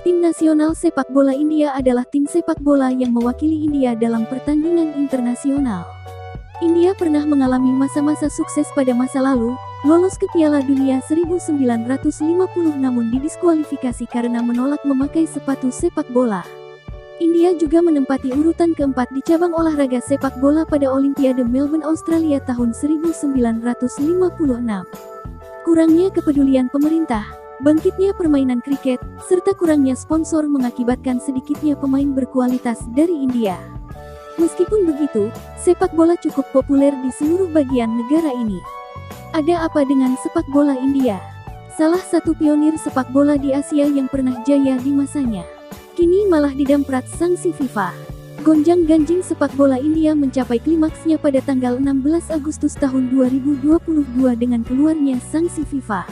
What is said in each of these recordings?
Tim nasional sepak bola India adalah tim sepak bola yang mewakili India dalam pertandingan internasional. India pernah mengalami masa-masa sukses pada masa lalu, lolos ke Piala Dunia 1950 namun didiskualifikasi karena menolak memakai sepatu sepak bola. India juga menempati urutan keempat di cabang olahraga sepak bola pada Olimpiade Melbourne, Australia tahun 1956. Kurangnya kepedulian pemerintah, bangkitnya permainan kriket, serta kurangnya sponsor mengakibatkan sedikitnya pemain berkualitas dari India. Meskipun begitu, sepak bola cukup populer di seluruh bagian negara ini. Ada apa dengan sepak bola India? Salah satu pionir sepak bola di Asia yang pernah jaya di masanya, kini malah didamprat sanksi FIFA. Gonjang-ganjing sepak bola India mencapai klimaksnya pada tanggal 16 Agustus tahun 2022 dengan keluarnya sanksi FIFA.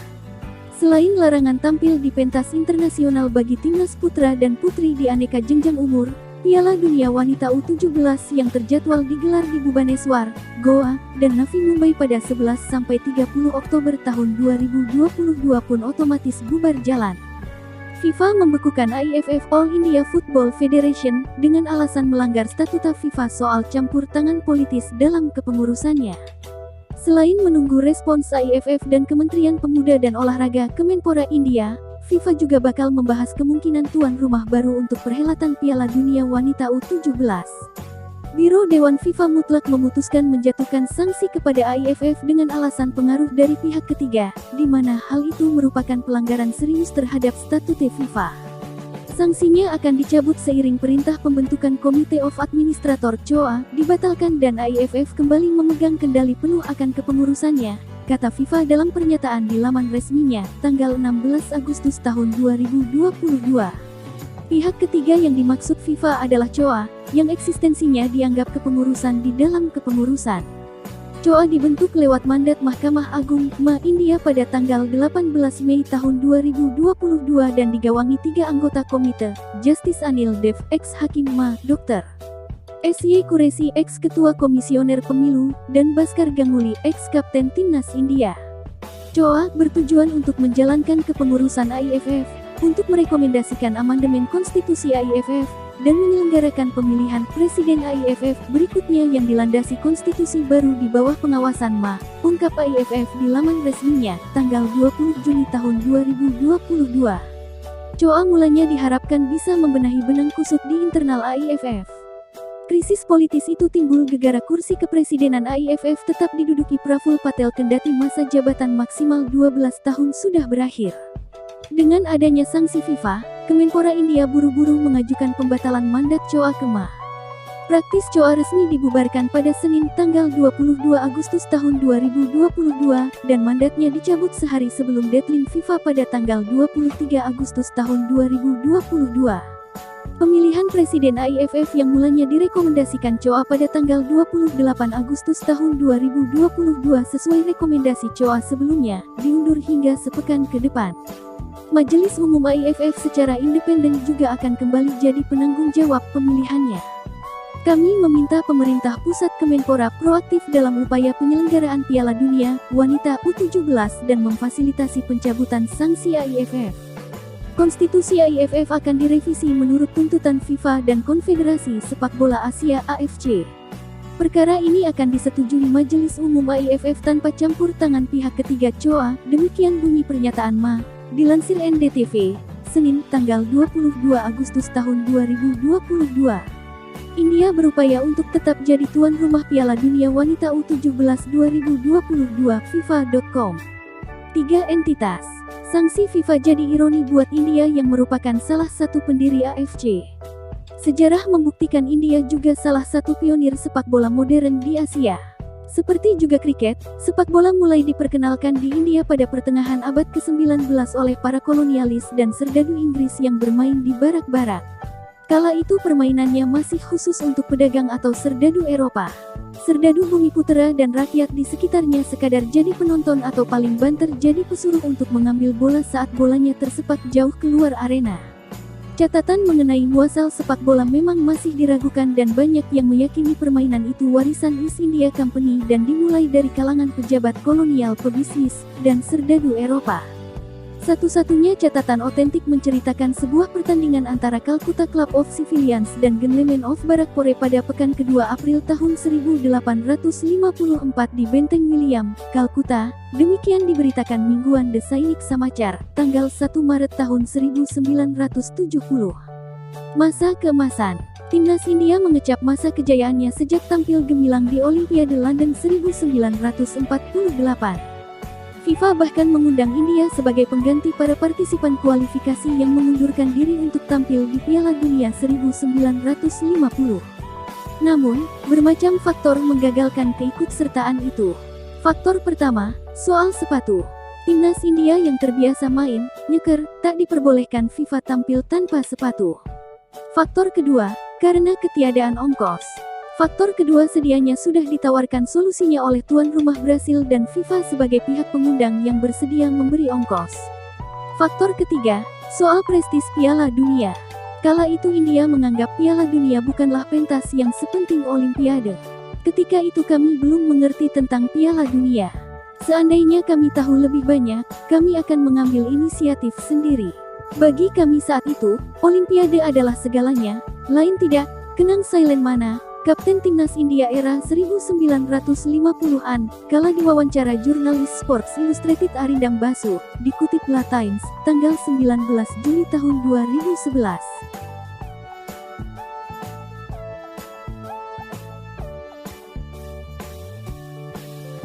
Selain larangan tampil di pentas internasional bagi timnas putra dan putri di aneka jenjang umur, Piala Dunia Wanita U17 yang terjadwal digelar di Bhubaneswar, Goa, dan Navi Mumbai pada 11-30 Oktober tahun 2022 pun otomatis bubar jalan. FIFA membekukan IFF All India Football Federation dengan alasan melanggar statuta FIFA soal campur tangan politis dalam kepengurusannya. Selain menunggu respons IFF dan Kementerian Pemuda dan Olahraga Kemenpora India, FIFA juga bakal membahas kemungkinan tuan rumah baru untuk perhelatan Piala Dunia Wanita U17. Biro Dewan FIFA mutlak memutuskan menjatuhkan sanksi kepada IFF dengan alasan pengaruh dari pihak ketiga, di mana hal itu merupakan pelanggaran serius terhadap statute FIFA. Sanksinya akan dicabut seiring perintah pembentukan Komite of Administrator COA dibatalkan dan IFF kembali memegang kendali penuh akan kepengurusannya, kata FIFA dalam pernyataan di laman resminya, tanggal 16 Agustus tahun 2022. Pihak ketiga yang dimaksud FIFA adalah COA, yang eksistensinya dianggap kepengurusan di dalam kepengurusan. COA dibentuk lewat mandat Mahkamah Agung (MA) India pada tanggal 18 Mei tahun 2022 dan digawangi 3 anggota komite, Justice Anil Dev, ex-hakim MA, Dr. S.Y. Qureshi, ex-ketua komisioner pemilu, dan Bhaskar Ganguly, ex-kapten timnas India. COA bertujuan untuk menjalankan kepengurusan IFF, untuk merekomendasikan amandemen konstitusi IFF, dan menyelenggarakan pemilihan presiden IFF berikutnya yang dilandasi konstitusi baru di bawah pengawasan MA, ungkap IFF di laman resminya, tanggal 20 Juni tahun 2022. COA mulanya diharapkan bisa membenahi benang kusut di internal IFF. Krisis politis itu timbul gegara kursi kepresidenan IFF tetap diduduki Praful Patel kendati masa jabatan maksimal 12 tahun sudah berakhir. Dengan adanya sanksi FIFA, Kemenpora India buru-buru mengajukan pembatalan mandat COA ke MA. Praktis COA resmi dibubarkan pada Senin tanggal 22 Agustus tahun 2022 dan mandatnya dicabut sehari sebelum deadline FIFA pada tanggal 23 Agustus tahun 2022. Pemilihan presiden IFF yang mulanya direkomendasikan COA pada tanggal 28 Agustus tahun 2022 sesuai rekomendasi COA sebelumnya, diundur hingga sepekan ke depan. Majelis Umum IFF secara independen juga akan kembali jadi penanggung jawab pemilihannya. Kami meminta pemerintah pusat Kemenpora proaktif dalam upaya penyelenggaraan Piala Dunia Wanita U17 dan memfasilitasi pencabutan sanksi IFF. Konstitusi IFF akan direvisi menurut tuntutan FIFA dan Konfederasi Sepak Bola Asia (AFC). Perkara ini akan disetujui Majelis Umum IFF tanpa campur tangan pihak ketiga COA, demikian bunyi pernyataan MA. Dilansir NDTV, Senin, tanggal 22 Agustus tahun 2022. India berupaya untuk tetap jadi tuan rumah Piala Dunia Wanita U17 2022 FIFA.com. 3 entitas. Sanksi FIFA jadi ironi buat India yang merupakan salah satu pendiri AFC. Sejarah membuktikan India juga salah satu pionir sepak bola modern di Asia. Seperti juga kriket, sepak bola mulai diperkenalkan di India pada pertengahan abad ke-19 oleh para kolonialis dan serdadu Inggris yang bermain di barak-barak. Kala itu permainannya masih khusus untuk pedagang atau serdadu Eropa. Serdadu Bumiputera dan rakyat di sekitarnya sekadar jadi penonton atau paling banter jadi pesuruh untuk mengambil bola saat bolanya tersepak jauh keluar arena. Catatan mengenai muasal sepak bola memang masih diragukan dan banyak yang meyakini permainan itu warisan East India Company dan dimulai dari kalangan pejabat kolonial pebisnis dan serdadu Eropa. Satu-satunya catatan otentik menceritakan sebuah pertandingan antara Calcutta Club of Civilians dan Gentlemen of Barakpore pada pekan kedua April tahun 1854 di Benteng William, Calcutta. Demikian diberitakan mingguan The Sainik Samachar, tanggal 1 Maret tahun 1970. Masa keemasan. Timnas India mengecap masa kejayaannya sejak tampil gemilang di Olimpiade London 1948. FIFA bahkan mengundang India sebagai pengganti para partisipan kualifikasi yang mengundurkan diri untuk tampil di Piala Dunia 1950. Namun, bermacam faktor menggagalkan keikutsertaan itu. Faktor pertama, soal sepatu. Timnas India yang terbiasa main, nyeker, tak diperbolehkan FIFA tampil tanpa sepatu. Faktor kedua, karena ketiadaan ongkos. Faktor kedua, sedianya sudah ditawarkan solusinya oleh tuan rumah Brasil dan FIFA sebagai pihak pengundang yang bersedia memberi ongkos. Faktor ketiga, soal prestis Piala Dunia. Kala itu India menganggap Piala Dunia bukanlah pentas yang sepenting Olimpiade. Ketika itu kami belum mengerti tentang Piala Dunia. Seandainya kami tahu lebih banyak, kami akan mengambil inisiatif sendiri. Bagi kami saat itu, Olimpiade adalah segalanya, lain tidak, kenang Sailen Mana, Kapten Timnas India era 1950-an, kala diwawancara jurnalis Sports Illustrated Arindam Basu, dikutip La Times, tanggal 19 Juli tahun 2011.